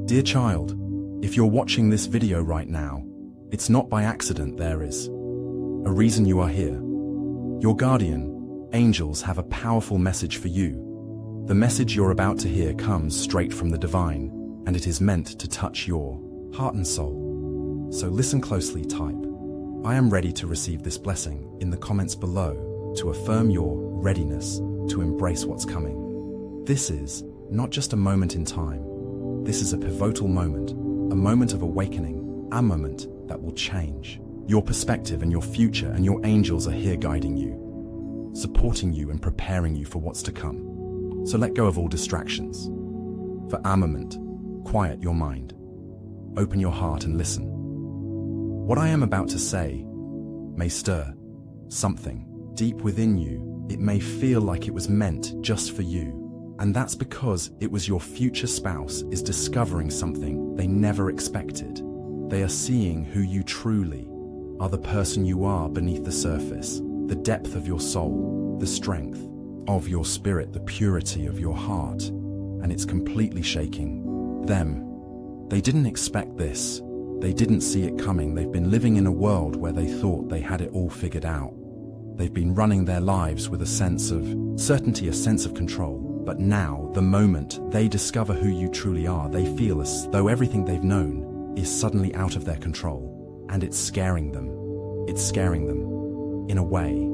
Dear child, if you're watching this video right now, it's not by accident. There is a reason you are here. Your guardian angels have a powerful message for you. The message you're about to hear comes straight from the divine, and it is meant to touch your heart and soul. So listen closely, type, "I am ready to receive this blessing" in the comments below to affirm your readiness to embrace what's coming. This is not just a moment in time. This is a pivotal moment, a moment of awakening, a moment that will change your perspective and your future, and your angels are here guiding you, supporting you and preparing you for what's to come. So let go of all distractions. For a moment, quiet your mind. Open your heart and listen. What I am about to say may stir something deep within you. It may feel like it was meant just for you. And that's because it was your future spouse is discovering something they never expected. They are seeing who you truly are, the person you are beneath the surface, the depth of your soul, the strength of your spirit, the purity of your heart, and it's completely shaking them. They didn't expect this. They didn't see it coming. They've been living in a world where they thought they had it all figured out. They've been running their lives with a sense of certainty, a sense of control. But now, the moment they discover who you truly are, they feel as though everything they've known is suddenly out of their control. And it's scaring them. It's scaring them in a way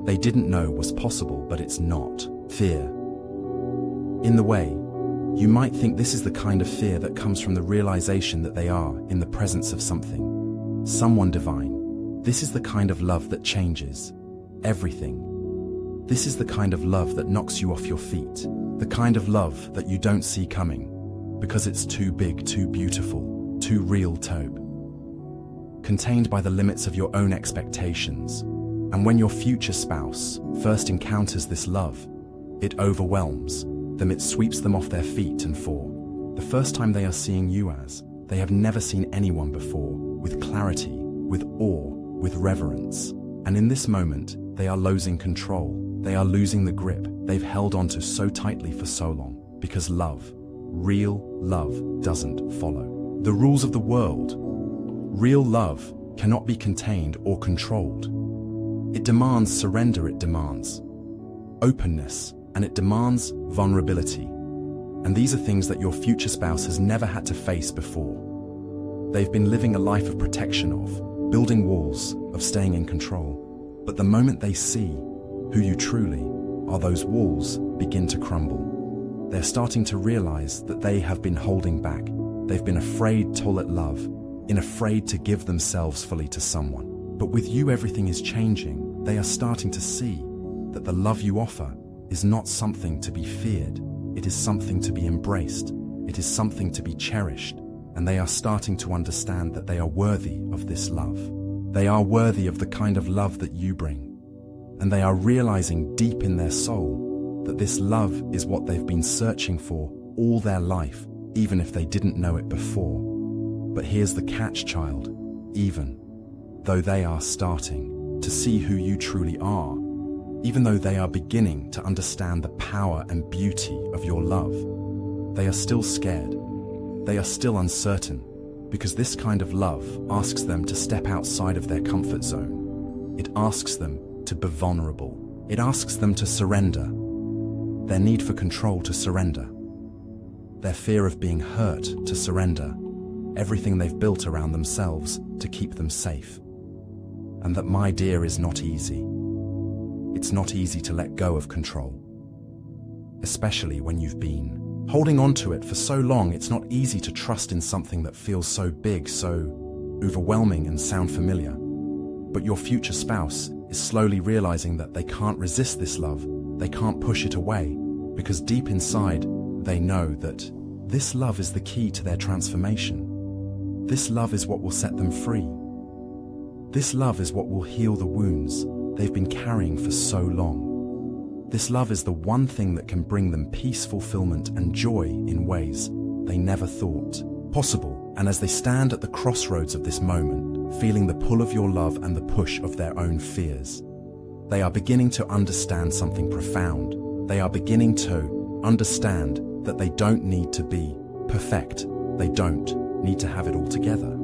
they didn't know was possible, but it's not. Fear. In the way, you might think this is the kind of fear that comes from the realization that they are in the presence of someone divine. This is the kind of love that changes everything. This is the kind of love that knocks you off your feet, the kind of love that you don't see coming, because it's too big, too beautiful, too real, contained by the limits of your own expectations. And when your future spouse first encounters this love, it overwhelms them, it sweeps them off their feet, and for the first time they are seeing you as they have never seen anyone before, with clarity, with awe, with reverence. And in this moment, they are losing control. They are losing the grip they've held onto so tightly for so long, because love, real love, doesn't follow the rules of the world. Real love cannot be contained or controlled. It demands surrender, it demands openness, and it demands vulnerability. And these are things that your future spouse has never had to face before. They've been living a life of protection, of building walls, of staying in control. But the moment they see who you truly are, those walls begin to crumble. They're starting to realize that they have been holding back. They've been afraid to let love, afraid to give themselves fully to someone. But with you, everything is changing. They are starting to see that the love you offer is not something to be feared. It is something to be embraced. It is something to be cherished. And they are starting to understand that they are worthy of this love. They are worthy of the kind of love that you bring. And they are realizing deep in their soul that this love is what they've been searching for all their life, even if they didn't know it before. But here's the catch, child. Even though they are starting to see who you truly are, even though they are beginning to understand the power and beauty of your love, they are still scared. They are still uncertain, because this kind of love asks them to step outside of their comfort zone. It asks them to be vulnerable. It asks them to surrender. Their need for control to surrender. Their fear of being hurt to surrender. Everything they've built around themselves to keep them safe. And that, my dear, is not easy. It's not easy to let go of control. Especially when you've been holding on to it for so long. It's not easy to trust in something that feels so big, so overwhelming and sound familiar. But your future spouse is slowly realizing that they can't resist this love. They can't push it away, because deep inside, they know that this love is the key to their transformation. This love is what will set them free. This love is what will heal the wounds they've been carrying for so long. This love is the one thing that can bring them peace, fulfillment, and joy in ways they never thought possible. And as they stand at the crossroads of this moment, feeling the pull of your love and the push of their own fears, they are beginning to understand something profound. They are beginning to understand that they don't need to be perfect, They don't need to have it all together.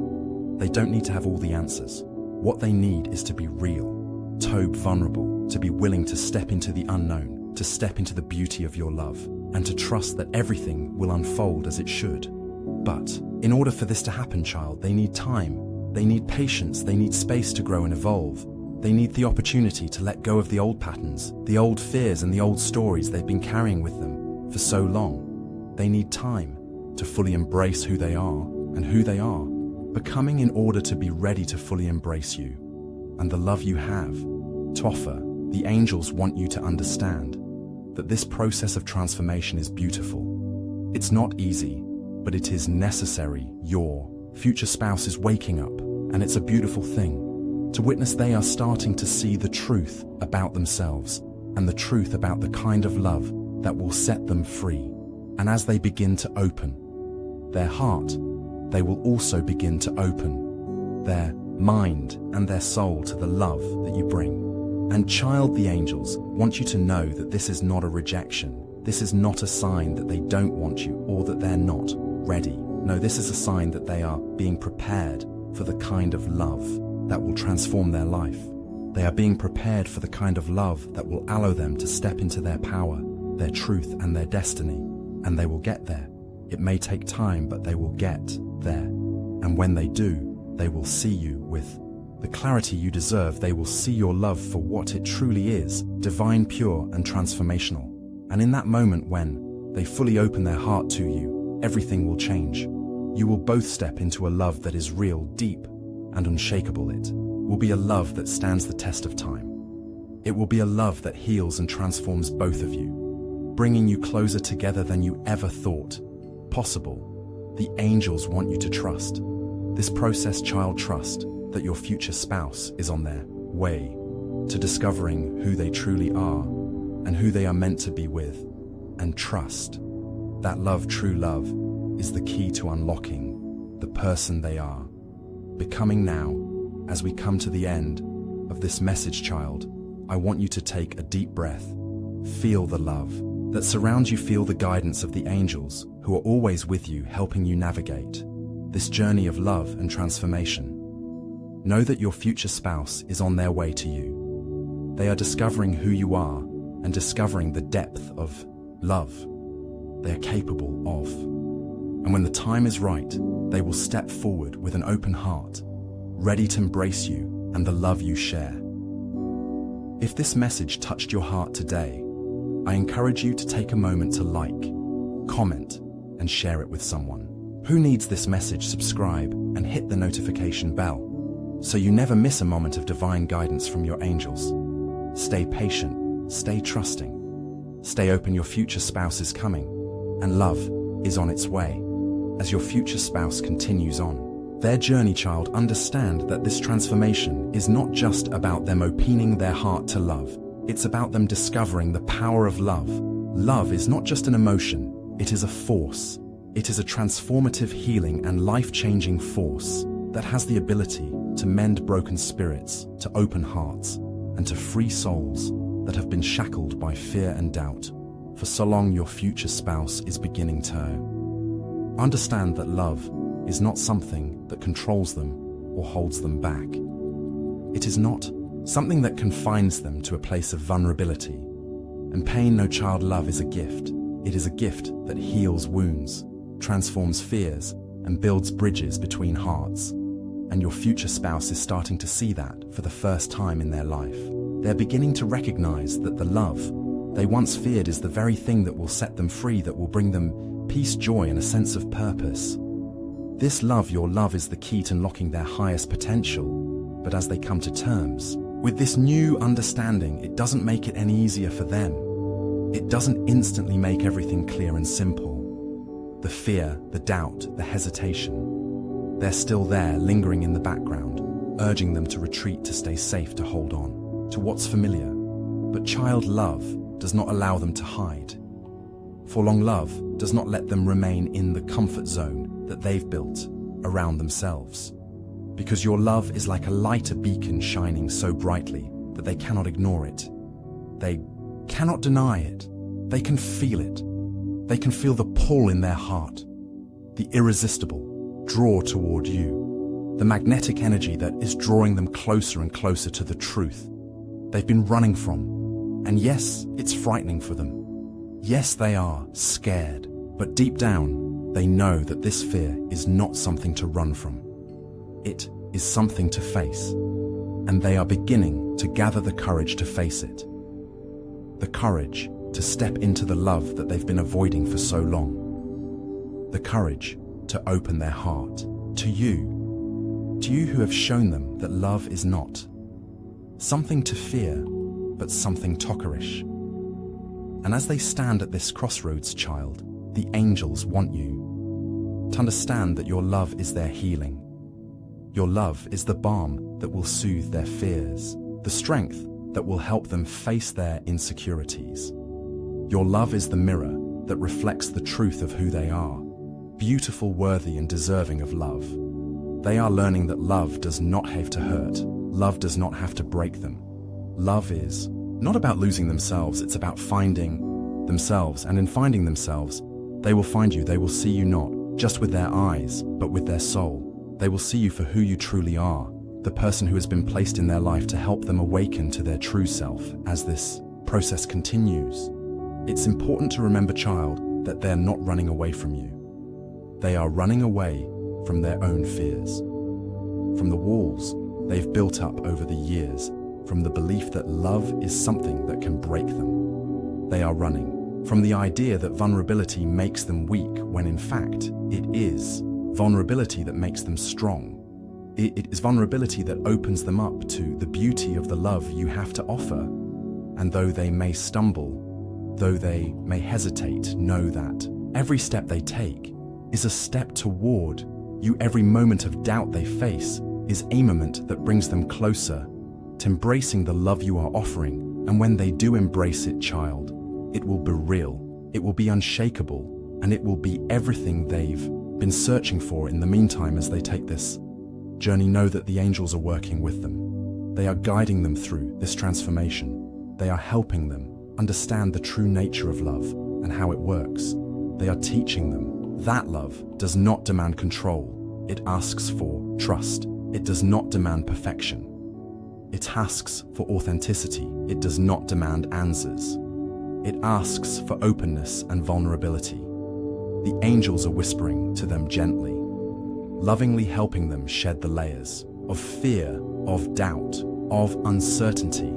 They don't need to have all the answers. What they need is to be real, to be vulnerable, to be willing to step into the unknown, to step into the beauty of your love, and to trust that everything will unfold as it should. But in order for this to happen, child, they need time, they need patience, they need space to grow and evolve. They need the opportunity to let go of the old patterns, the old fears and the old stories they've been carrying with them for so long. They need time to fully embrace who they are and who they are, becoming in order to be ready to fully embrace you and the love you have to offer. The angels want you to understand that this process of transformation is beautiful. It's not easy, but it is necessary. Your future spouse is waking up, and it's a beautiful thing to witness. They are starting to see the truth about themselves and the truth about the kind of love that will set them free. And as they begin to open their heart, they will also begin to open their mind and their soul to the love that you bring. And child, the angels want you to know that this is not a rejection. This is not a sign that they don't want you or that they're not ready. No, this is a sign that they are being prepared for the kind of love that will transform their life. They are being prepared for the kind of love that will allow them to step into their power, their truth, and their destiny. And they will get there. It may take time, but they will get there. And when they do, they will see you with the clarity you deserve. They will see your love for what it truly is, divine, pure, and transformational. And in that moment when they fully open their heart to you, everything will change. You will both step into a love that is real, deep, and unshakable. It will be a love that stands the test of time. It will be a love that heals and transforms both of you, bringing you closer together than you ever thought possible. The angels want you to trust this process, child. Trust that your future spouse is on their way to discovering who they truly are and who they are meant to be with. And trust that love, true love, is the key to unlocking the person they are becoming. Now, as we come to the end of this message, child, I want you to take a deep breath. Feel the love that surrounds you. Feel the guidance of the angels who are always with you, helping you navigate this journey of love and transformation. Know that your future spouse is on their way to you. They are discovering who you are and discovering the depth of love they are capable of. And when the time is right, they will step forward with an open heart, ready to embrace you and the love you share. If this message touched your heart today, I encourage you to take a moment to like, comment, and share it with someone who needs this message. Subscribe and hit the notification bell so you never miss a moment of divine guidance from your angels. Stay patient, stay trusting, stay open. Your future spouse is coming, and love is on its way. As your future spouse continues on their journey, child, understand that this transformation is not just about them opening their heart to love. It's about them discovering the power of love. Love is not just an emotion, it is a force. It is a transformative, healing, and life-changing force that has the ability to mend broken spirits, to open hearts, and to free souls that have been shackled by fear and doubt for so long. Your future spouse is beginning to understand that love is not something that controls them or holds them back. It is not something that confines them to a place of vulnerability and pain. No, child, love is a gift. It is a gift that heals wounds, transforms fears, and builds bridges between hearts. And your future spouse is starting to see that for the first time in their life. They're beginning to recognize that the love they once feared is the very thing that will set them free, that will bring them peace, joy, and a sense of purpose. This love, your love, is the key to unlocking their highest potential. But as they come to terms with this new understanding, it doesn't make it any easier for them. It doesn't instantly make everything clear and simple. The fear, the doubt, the hesitation, they're still there, lingering in the background, urging them to retreat, to stay safe, to hold on to what's familiar. But child, love does not allow them to hide. For long, love does not let them remain in the comfort zone that they've built around themselves. Because your love is like a light, a beacon shining so brightly that they cannot ignore it. They cannot deny it. They can feel it. They can feel the pull in their heart the irresistible draw toward you, the magnetic energy that is drawing them closer and closer to the truth they've been running from. And yes, it's frightening for them. Yes, they are scared, but deep down, they know that this fear is not something to run from. It is something to face, and they are beginning to gather the courage to face it. The courage to step into the love that they've been avoiding for so long. The courage to open their heart to you who have shown them that love is not something to fear, but something tokerish. And as they stand at this crossroads, child, the angels want you to understand that your love is their healing. Your love is the balm that will soothe their fears, the strength that will help them face their insecurities. Your love is the mirror that reflects the truth of who they are, beautiful, worthy, and deserving of love. They are learning that love does not have to hurt. Love does not have to break them. Love is not about losing themselves, it's about finding themselves. And in finding themselves, they will find you. They will see you not just with their eyes, but with their soul. They will see you for who you truly are, the person who has been placed in their life to help them awaken to their true self as this process continues. It's important to remember, child, that they're not running away from you. They are running away from their own fears, from the walls they've built up over the years, from the belief that love is something that can break them. They are running from the idea that vulnerability makes them weak, when in fact it is vulnerability that makes them strong. It is vulnerability that opens them up to the beauty of the love you have to offer. And though they may stumble, though they may hesitate, know that every step they take is a step toward you. Every moment of doubt they face is a moment that brings them closer to embracing the love you are offering. And when they do embrace it, child, it will be real, it will be unshakable, and it will be everything they've been searching for. In the meantime, as they take this journey, know that the angels are working with them. They are guiding them through this transformation. They are helping them understand the true nature of love and how it works. They are teaching them that love does not demand control. It asks for trust. It does not demand perfection. It asks for authenticity. It does not demand answers. It asks for openness and vulnerability. The angels are whispering to them gently, lovingly helping them shed the layers of fear, of doubt, of uncertainty.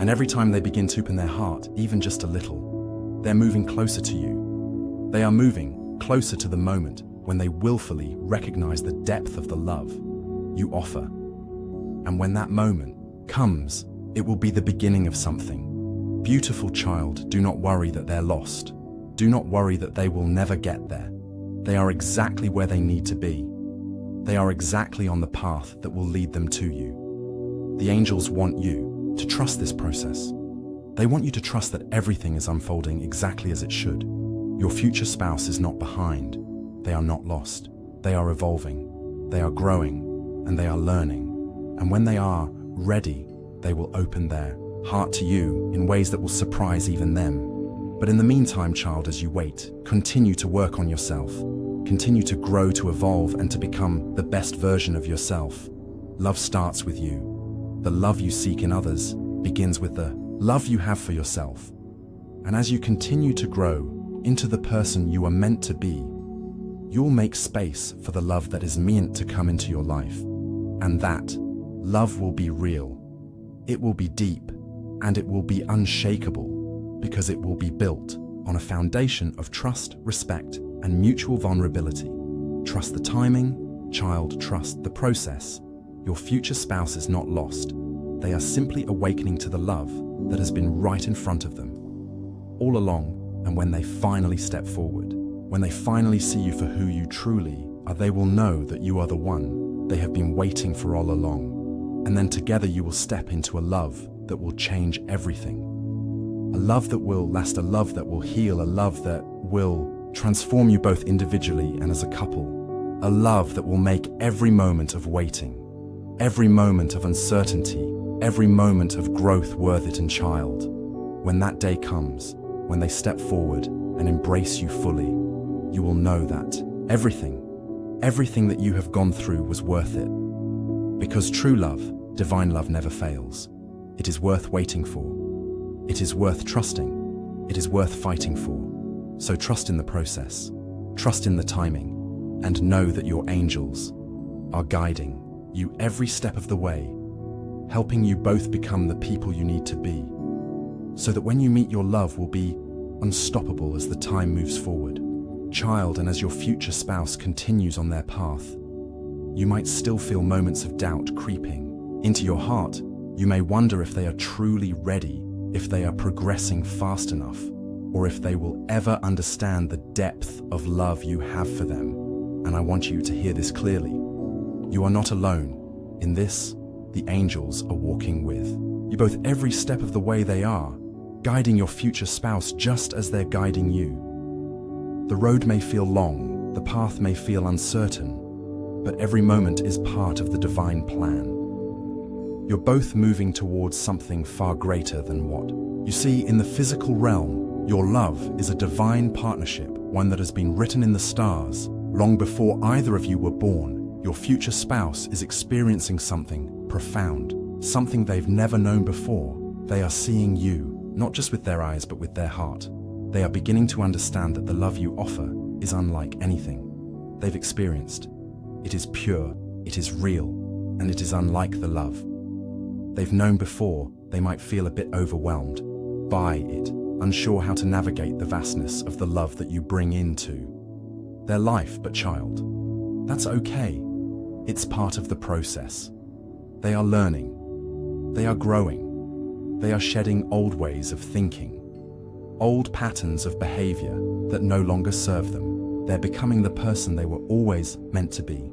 And every time they begin to open their heart, even just a little, they're moving closer to you. They are moving closer to the moment when they willfully recognize the depth of the love you offer. And when that moment comes, it will be the beginning of something. Beautiful child, do not worry that they're lost. Do not worry that they will never get there. They are exactly where they need to be. They are exactly on the path that will lead them to you. The angels want you to trust this process. They want you to trust that everything is unfolding exactly as it should. Your future spouse is not behind. They are not lost. They are evolving. They are growing. And they are learning. And when they are ready, they will open their heart to you in ways that will surprise even them. But in the meantime, child, as you wait, continue to work on yourself. Continue to grow, to evolve, and to become the best version of yourself. Love starts with you. The love you seek in others begins with the love you have for yourself. And as you continue to grow into the person you are meant to be, you'll make space for the love that is meant to come into your life. And that love will be real. It will be deep, and it will be unshakable, because it will be built on a foundation of trust, respect, and mutual vulnerability. Trust the timing, child, trust the process. Your future spouse is not lost. They are simply awakening to the love that has been right in front of them all along. And when they finally step forward, when they finally see you for who you truly are, they will know that you are the one they have been waiting for all along. And then together you will step into a love that will change everything. A love that will last, a love that will heal, a love that will transform you both individually and as a couple. A love that will make every moment of waiting, every moment of uncertainty, every moment of growth worth it. And child, when that day comes, when they step forward and embrace you fully, you will know that Everything that you have gone through was worth it. Because true love, divine love, never fails. It is worth waiting for. It is worth trusting. It is worth fighting for. So trust in the process, trust in the timing, and know that your angels are guiding you every step of the way, helping you both become the people you need to be, so that when you meet your love will be unstoppable as the time moves forward. Child, and as your future spouse continues on their path, you might still feel moments of doubt creeping into your heart. You may wonder if they are truly ready, if they are progressing fast enough, or if they will ever understand the depth of love you have for them. And I want you to hear this clearly. You are not alone. In this, the angels are walking with you both every step of the way. They are guiding your future spouse just as they're guiding you. The road may feel long, the path may feel uncertain, but every moment is part of the divine plan. You're both moving towards something far greater than what you see in the physical realm. Your love is a divine partnership, one that has been written in the stars long before either of you were born. Your future spouse is experiencing something profound, something they've never known before. They are seeing you, not just with their eyes, but with their heart. They are beginning to understand that the love you offer is unlike anything they've experienced. It is pure, it is real, and it is unlike the love they've known before. They might feel a bit overwhelmed by it, unsure how to navigate the vastness of the love that you bring into their life. But child, that's okay. It's part of the process. They are learning, they are growing, they are shedding old ways of thinking, old patterns of behavior that no longer serve them. They're becoming the person they were always meant to be.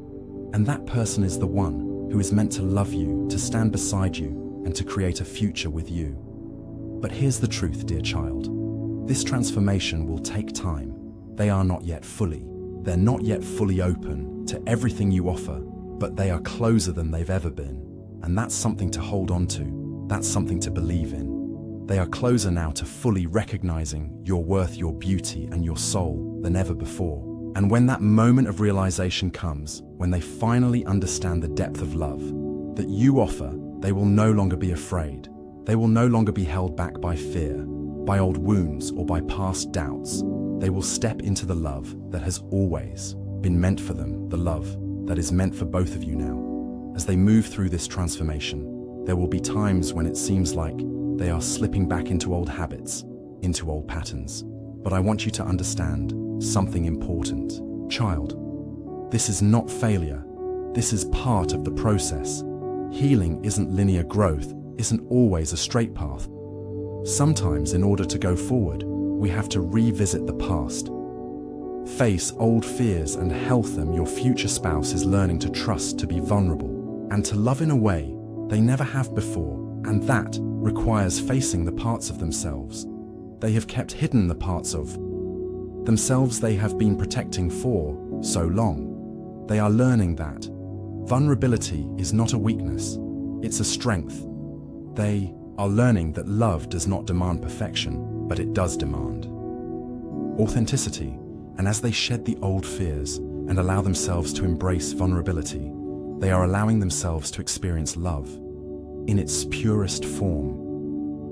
And that person is the one who is meant to love you, to stand beside you, and to create a future with you. But here's the truth, dear child. This transformation will take time. They're not yet fully open to everything you offer, but they are closer than they've ever been. And that's something to hold on to. That's something to believe in. They are closer now to fully recognizing your worth, your beauty, and your soul than ever before. And when that moment of realization comes, when they finally understand the depth of love that you offer, they will no longer be afraid. They will no longer be held back by fear, by old wounds, or by past doubts. They will step into the love that has always been meant for them, the love that is meant for both of you now. As they move through this transformation, there will be times when it seems like they are slipping back into old habits, into old patterns. But I want you to understand something important. Child, this is not failure. This is part of the process. Healing isn't linear. Growth isn't always a straight path. Sometimes, in order to go forward, we have to revisit the past, face old fears, and health them. Your future spouse is learning to trust, to be vulnerable, and to love in a way they never have before. And that requires facing the parts of themselves they have kept hidden, the parts of themselves they have been protecting for so long. They are learning that vulnerability is not a weakness, it's a strength. They are learning that love does not demand perfection, but it does demand authenticity. And as they shed the old fears and allow themselves to embrace vulnerability, they are allowing themselves to experience love in its purest form.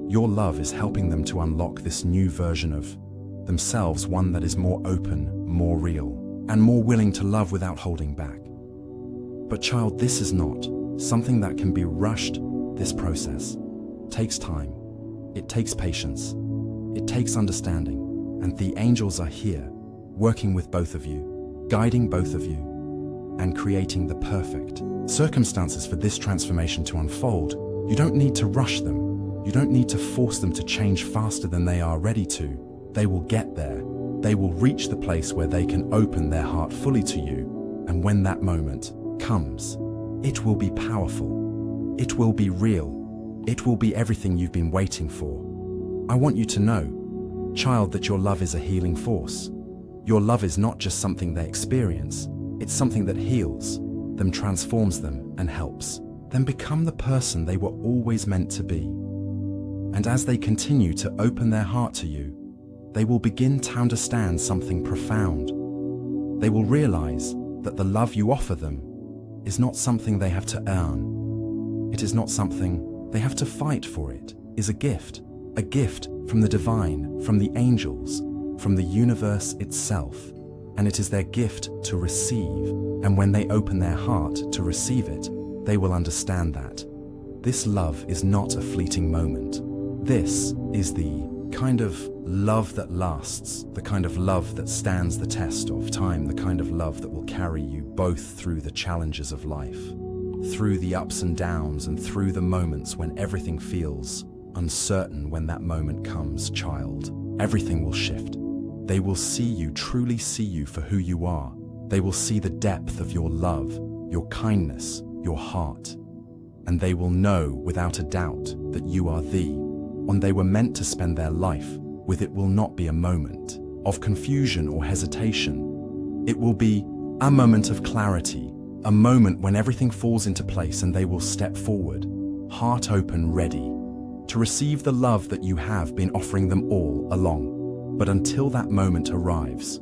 Your love is helping them to unlock this new version of themselves, one that is more open, more real, and more willing to love without holding back. But child, this is not something that can be rushed. This process takes time, it takes patience, it takes understanding, and the angels are here, working with both of you, guiding both of you, and creating the perfect circumstances for this transformation to unfold. You don't need to rush them. You don't need to force them to change faster than they are ready to. They will get there. They will reach the place where they can open their heart fully to you. And when that moment comes, it will be powerful. It will be real. It will be everything you've been waiting for. I want you to know, child, that your love is a healing force. Your love is not just something they experience. It's something that heals them, transforms them, and helps them become the person they were always meant to be. And as they continue to open their heart to you, they will begin to understand something profound. They will realize that the love you offer them is not something they have to earn. It is not something they have to fight for. It is a gift from the divine, from the angels, from the universe itself. And it is their gift to receive. And when they open their heart to receive it, they will understand that this love is not a fleeting moment. This is the kind of love that lasts, the kind of love that stands the test of time, the kind of love that will carry you both through the challenges of life, through the ups and downs, and through the moments when everything feels uncertain. When that moment comes, child, everything will shift. They will see you, truly see you for who you are. They will see the depth of your love, your kindness, your heart. And they will know without a doubt that you are the one they were meant to spend their life with. It will not be a moment of confusion or hesitation. It will be a moment of clarity, a moment when everything falls into place, and they will step forward, heart open, ready to receive the love that you have been offering them all along. But until that moment arrives,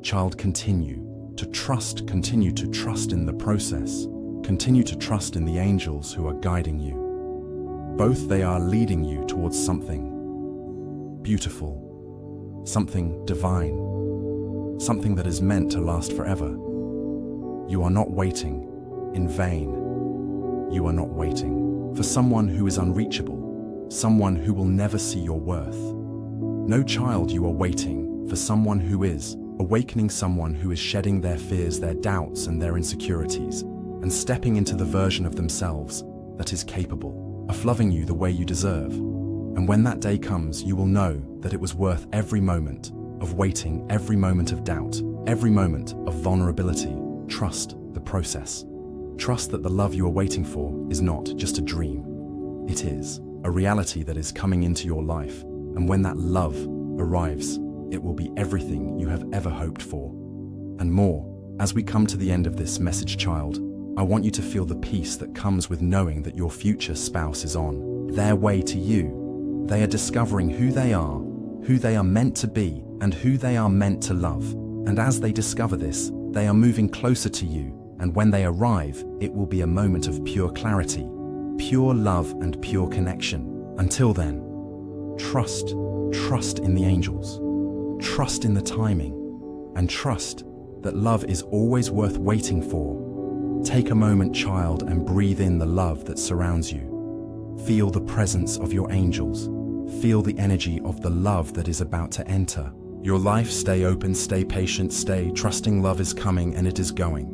child, continue to trust in the process, continue to trust in the angels who are guiding you. Both they are leading you towards something beautiful, something divine, something that is meant to last forever. You are not waiting in vain. You are not waiting for someone who is unreachable, someone who will never see your worth. No, child, you are waiting for someone who is awakening, someone who is shedding their fears, their doubts, and their insecurities, and stepping into the version of themselves that is capable of loving you the way you deserve. And when that day comes, you will know that it was worth every moment of waiting, every moment of doubt, every moment of vulnerability. Trust the process. Trust that the love you are waiting for is not just a dream. It is a reality that is coming into your life. And when that love arrives, it will be everything you have ever hoped for and more. As we come to the end of this message, child, I want you to feel the peace that comes with knowing that your future spouse is on their way to you. They are discovering who they are meant to be, and who they are meant to love. And as they discover this, they are moving closer to you. And when they arrive, it will be a moment of pure clarity, pure love, and pure connection. Until then, trust in the angels, trust in the timing, and trust that love is always worth waiting for. Take a moment, child, and breathe in the love that surrounds you. Feel the presence of your angels. Feel the energy of the love that is about to enter your life. Stay open, stay patient, stay trusting. Love is coming and it is going.